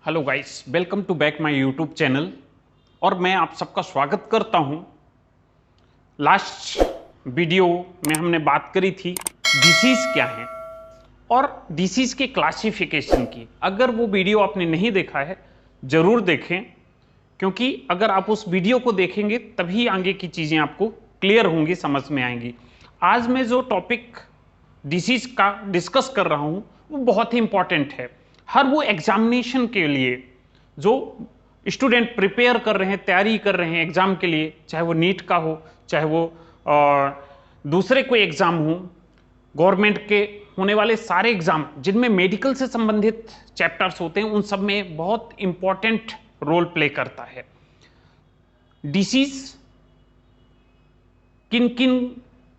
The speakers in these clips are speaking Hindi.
Hello guys, welcome to back my YouTube channel. और मैं आप सबका स्वागत करता हूं। लास्ट वीडियो में हमने बात करी थी डिसीज़ क्या है और डिसीज़ के क्लासिफिकेशन की। अगर वो वीडियो आपने नहीं देखा है ज़रूर देखें, क्योंकि अगर आप उस वीडियो को देखेंगे तभी आगे की चीज़ें आपको क्लियर होंगी, समझ में आएंगी। आज मैं जो टॉपिक डिसीज़ का डिस्कस कर रहा हूँ वो बहुत ही इंपॉर्टेंट है। हर वो एग्जामिनेशन के लिए जो स्टूडेंट प्रिपेयर कर रहे हैं, तैयारी कर रहे हैं एग्जाम के लिए, चाहे वो नीट का हो, चाहे वो दूसरे कोई एग्जाम हो, गवर्नमेंट के होने वाले सारे एग्जाम जिनमें मेडिकल से संबंधित चैप्टर्स होते हैं, उन सब में बहुत इंपॉर्टेंट रोल प्ले करता है। डिसीज किन किन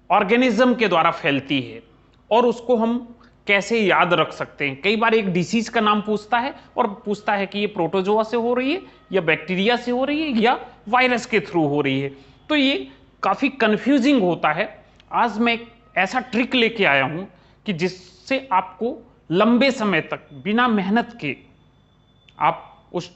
ऑर्गेनिज्म के द्वारा फैलती है और उसको हम कैसे याद रख सकते हैं। कई बार एक डिसीज का नाम पूछता है और पूछता है कि ये प्रोटोजोआ से हो रही है या बैक्टीरिया से हो रही है या वायरस के थ्रू हो रही है, तो ये काफी कंफ्यूजिंग होता है। आज मैं एक ऐसा ट्रिक लेके आया हूं कि जिससे आपको लंबे समय तक बिना मेहनत के आप उस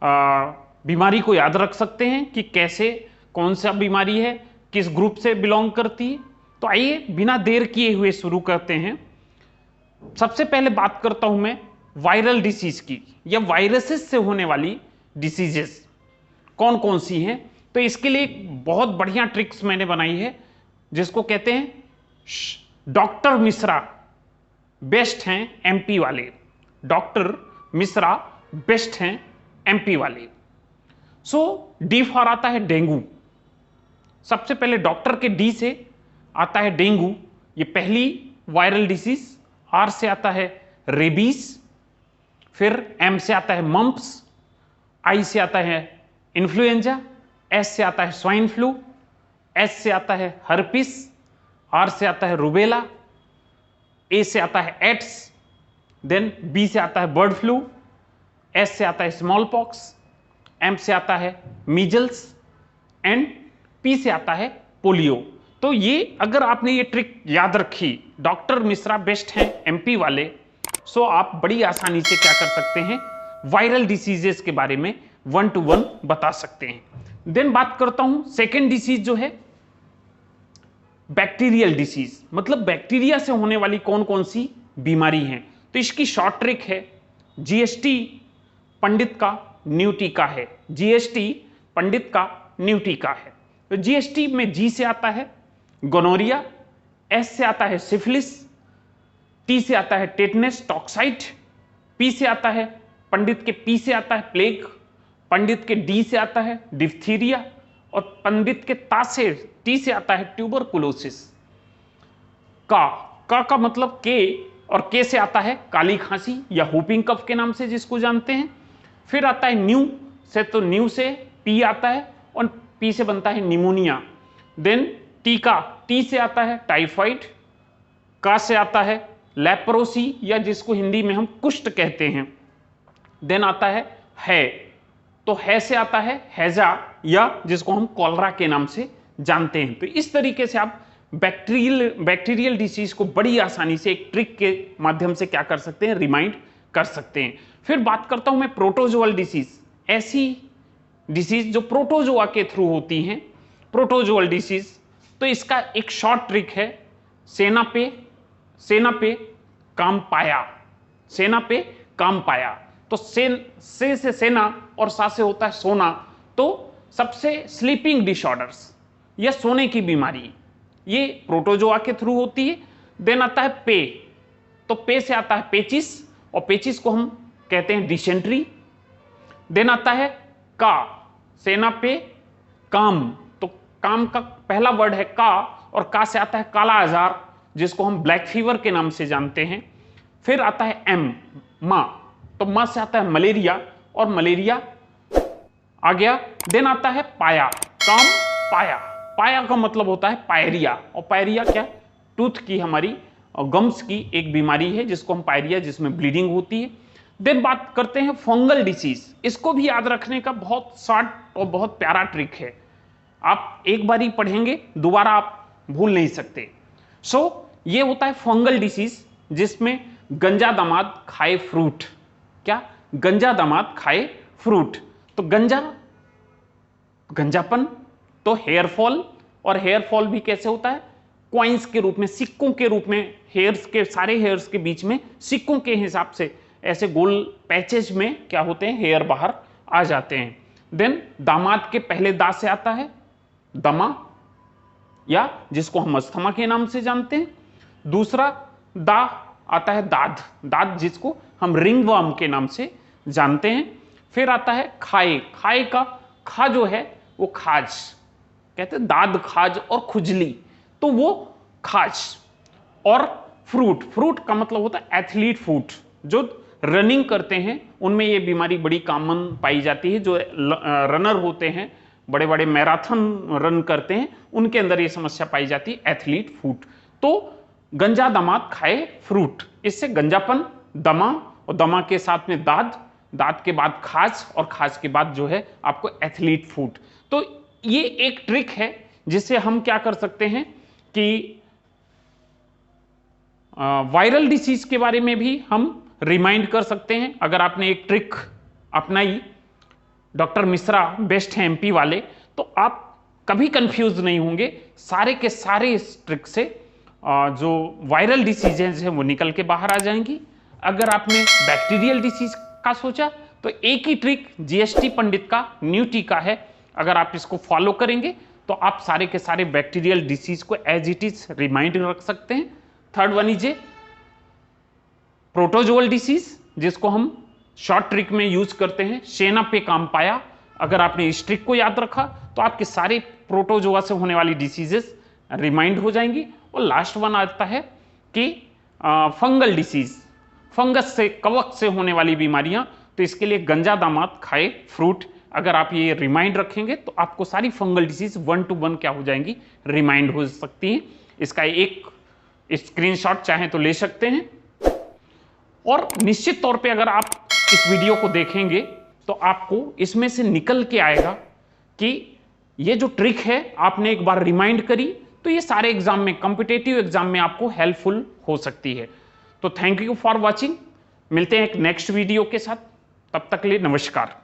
बीमारी को याद रख सकते हैं कि कैसे, कौन सा बीमारी है, किस ग्रुप से बिलोंग करती है। तो आइए बिना देर किए हुए शुरू करते हैं। सबसे पहले बात करता हूं मैं वायरल डिसीज की, या वायरसेस से होने वाली डिसीजेस कौन कौन सी हैं। तो इसके लिए एक बहुत बढ़िया ट्रिक्स मैंने बनाई है जिसको कहते हैं डॉक्टर मिश्रा बेस्ट हैं एमपी वाले। डॉक्टर मिश्रा बेस्ट हैं एमपी वाले। सो डी फॉर आता है डेंगू। सबसे पहले डॉक्टर के डी से आता है डेंगू, ये पहली वायरल डिसीज। आर से आता है रेबीज, फिर एम से आता है मम्प्स, आई से आता है इन्फ्लुएंजा, एस से आता है स्वाइन फ्लू, एस से आता है हर्पिस, आर से आता है रुबेला, ए से आता है एड्स, देन बी से आता है बर्ड फ्लू, एस से आता है स्मॉल पॉक्स, एम से आता है मीजल्स एंड पी से आता है पोलियो। तो ये अगर आपने ये ट्रिक याद रखी, डॉक्टर मिश्रा बेस्ट हैं एमपी वाले, सो आप बड़ी आसानी से क्या कर सकते हैं, वायरल डिसीजेस के बारे में 1 to 1 बता सकते हैं। देन बात करता हूं सेकेंड डिसीज जो है बैक्टीरियल डिसीज, मतलब बैक्टीरिया से होने वाली कौन कौन सी बीमारी हैं। तो इसकी शॉर्ट ट्रिक है जीएसटी पंडित का न्यू टीका है। जीएसटी पंडित का न्यू टीका है। तो जीएसटी में जी से आता है गोनोरिया, एस से आता है सिफिलिस, टी से आता है टेटनस टॉक्साइट, पी से आता है, पंडित के पी से आता है प्लेग, पंडित के डी से आता है डिप्थीरिया, और पंडित के ता से टी से आता है ट्यूबरकुलोसिस। का मतलब के, और के से आता है काली खांसी या हुपिंग कफ के नाम से जिसको जानते हैं। फिर आता है न्यू से, तो न्यू से पी आता है और पी से बनता है निमोनिया। देन टीका, टी से आता है टाइफाइड, का से आता है लेप्रोसी या जिसको हिंदी में हम कुष्ठ कहते हैं। देन आता है, तो है से आता है हैजा या जिसको हम कॉलरा के नाम से जानते हैं। तो इस तरीके से आप बैक्टीरियल डिसीज को बड़ी आसानी से एक ट्रिक के माध्यम से क्या कर सकते हैं, रिमाइंड कर सकते हैं। फिर बात करता हूं मैं प्रोटोजोअल डिसीज, ऐसी डिसीज जो प्रोटोजोआ के थ्रू होती हैं, प्रोटोजोअल डिसीज। तो इसका एक शॉर्ट ट्रिक है सेना पे काम पाया, सेना पे काम पाया। तो से सेना और सा से होता है सोना। तो सबसे स्लीपिंग डिसऑर्डर्स या सोने की बीमारी ये प्रोटोजोआ के थ्रू होती है। देन आता है पे, तो पे से आता है पेचिस, और पेचिस को हम कहते हैं डिसेंट्री। देन आता है का, सेना पे काम, तो काम का पहला वर्ड है का, और का से आता है काला आजार जिसको हम ब्लैक फीवर के नाम से जानते हैं। फिर आता है एम, मा, तो मा से आता है मलेरिया, और मलेरिया आ गया। देन आता है पाया, काम पाया, पाया का मतलब होता है पायरिया, और पायरिया क्या, टूथ की, हमारी गम्स की एक बीमारी है जिसको हम पायरिया, जिसमें ब्लीडिंग होती है। देन बात करते हैं फंगल डिसीज। इसको भी याद रखने का बहुत शॉर्ट और बहुत प्यारा ट्रिक है। आप एक बार ही पढ़ेंगे, दोबारा आप भूल नहीं सकते। ये होता है फंगल डिसीज जिसमें गंजा दामाद खाए फ्रूट, क्या गंजा दामाद खाए फ्रूट। तो गंजापन, तो हेयर फॉल, और हेयर फॉल भी कैसे होता है? क्वाइंस के रूप में, सिक्कों के रूप में, हेयर्स के, सारे हेयर्स के बीच में सिक्कों के हिसाब से ऐसे गोल पैचेज में क्या होते हैं, हेयर बाहर आ जाते हैं। देन दामाद के पहले दा से आता है दमा, या जिसको हम अस्थमा के नाम से जानते हैं। दूसरा दा आता है दाद, दाद जिसको हम रिंगवर्म के नाम से जानते हैं। फिर आता है खाए, खाए का खा जो है वो खाज, कहते हैं दाद, खाज और खुजली, तो वो खाज। और फ्रूट, फ्रूट का मतलब होता है एथलीट फूट, जो रनिंग करते हैं उनमें ये बीमारी बड़ी कॉमन पाई जाती है। जो रनर होते हैं, बड़े बड़े मैराथन रन करते हैं, उनके अंदर ये समस्या पाई जाती है, एथलीट फूट। तो गंजा दामाद खाए फ्रूट, इससे गंजापन, दमा, और दमा के साथ में दाद, दाद के बाद खाज, और खाज के बाद जो है आपको एथलीट फूट। तो ये एक ट्रिक है जिससे हम क्या कर सकते हैं कि वायरल डिसीज के बारे में भी हम रिमाइंड कर सकते हैं। अगर आपने एक ट्रिक अपनाई, डॉक्टर मिश्रा बेस्ट है एमपी वाले, तो आप कभी कंफ्यूज नहीं होंगे। सारे के सारे इस ट्रिक से जो वायरल डिसीजेज हैं वो निकल के बाहर आ जाएंगी। अगर आपने बैक्टीरियल डिसीज का सोचा तो एक ही ट्रिक जीएसटी पंडित का न्यू टीका है, अगर आप इसको फॉलो करेंगे तो आप सारे के सारे बैक्टीरियल डिसीज को एज इट इज रिमाइंड रख सकते हैं। Third one is protozoal disease, जिसको हम शॉर्ट ट्रिक में यूज करते हैं, शेना पे काम पाया। अगर आपने इस ट्रिक को याद रखा तो आपके सारे प्रोटोजोआ से होने वाली डिसीजेस रिमाइंड हो जाएंगी। और लास्ट वन आता है कि फंगल डिसीज, फंगस से, कवक से होने वाली बीमारियां, तो इसके लिए गंजा दामाद खाए फ्रूट, अगर आप ये रिमाइंड रखेंगे तो आपको सारी फंगल डिसीज 1 to 1 क्या हो जाएंगी, रिमाइंड हो सकती हैं। इसका एक स्क्रीनशॉट चाहें तो ले सकते हैं। और निश्चित तौर पे अगर आप इस वीडियो को देखेंगे तो आपको इसमें से निकल के आएगा कि ये जो ट्रिक है आपने एक बार रिमाइंड करी तो ये सारे एग्जाम में, कॉम्पिटेटिव एग्जाम में आपको हेल्पफुल हो सकती है। तो थैंक यू फॉर वॉचिंग, मिलते हैं एक नेक्स्ट वीडियो के साथ, तब तक के लिए नमस्कार।